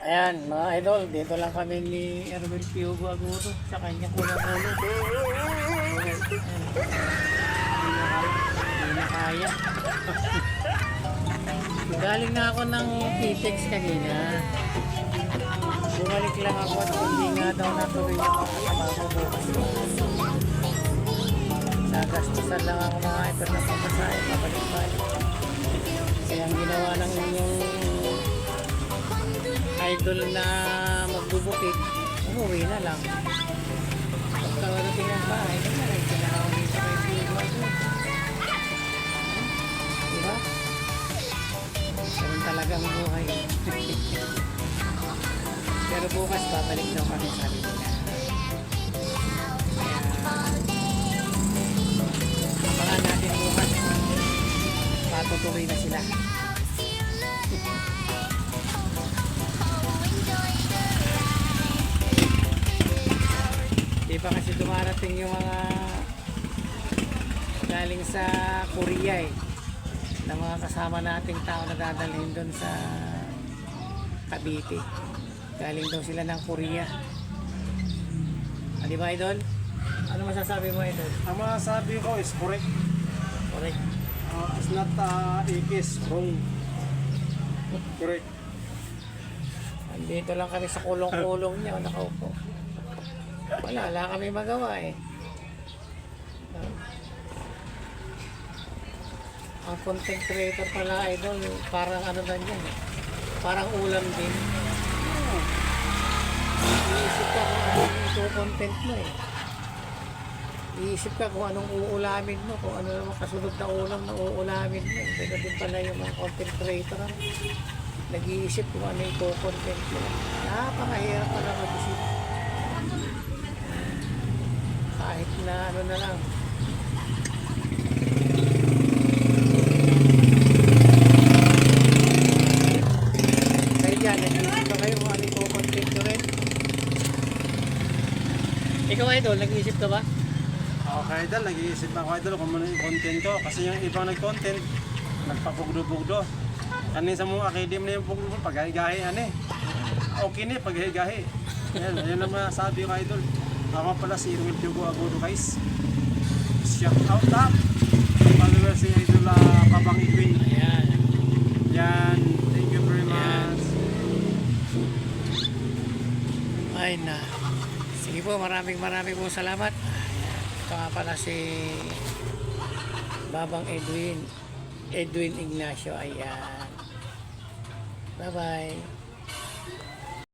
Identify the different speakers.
Speaker 1: Ayan, mga idol, dito lang kami ni Erwin Piugo Agudo sa kanya kulang-ulo. Hindi na kaya. Galing na ako ng PTEX kanina. Bumalik lang ako at hindi nga daw natuloy yung makasama ko bukas. Nagastusan lang ako mga ito na pamasahe, mabalik-balik. Kaya ang ginawa ng inyong idol na magbubukit, umuwi na lang. Pagkawarating ang bahay, na rin sila ako dito kay Piugo Agudo. Diba? Ganun talagang buhay. Pero bukas babalik daw kami sa nila. Kaya abangan natin bukas. Patutuloy na sila. Di pa kasi dumarating yung mga galing sa Korea na mga kasama nating tao na dadalhin doon sa Cavite. Galing daw sila ng Korea. Di ba, idol? Ano masasabi mo, idol?
Speaker 2: Ang masasabi ko is correct.
Speaker 1: Correct.
Speaker 2: It's not ikis, wrong. Correct.
Speaker 1: Andito lang kami sa kulong-kulong niya, nakaupo. Wala kami magawa eh. Ang content creator pala, idol, parang ano na yan eh. Parang ulam din. Iisip ka kung anong ito-content mo eh. Iisip ka kung anong uulamin mo, kung ano naman kasunod na ulam na uulamin mo. Kaya din pala yung mga content creator. Nag-iisip kung ano ito-content mo. Napakahirap pala mag-isip. Kahit na ano na lang. Kaya dyan, nag-iisip ka kayo kung ano ito-content mo rin. Ikaw, idol, nag-iisip ka ba?
Speaker 2: Okay, idol, nag-iisip ako idol kung ano yung content ko. Kasi yung ibang nag-content, nagpapugdo-bugdo. Kanin sa mga akidim na yung pugdo, paghahigahi, okay na, paghahigahi. Yan ang masasabi ko, idol. Ako pala si Erwin Piugo Agudo, guys. Shout out lang. Follower si idol Babang Edwin.
Speaker 1: Ayan.
Speaker 2: Yan, thank you very much.
Speaker 1: Ay na. Sige po, maraming po salamat. Ito nga pala si Babang Edwin Ignacio. Ayan. Bye-bye.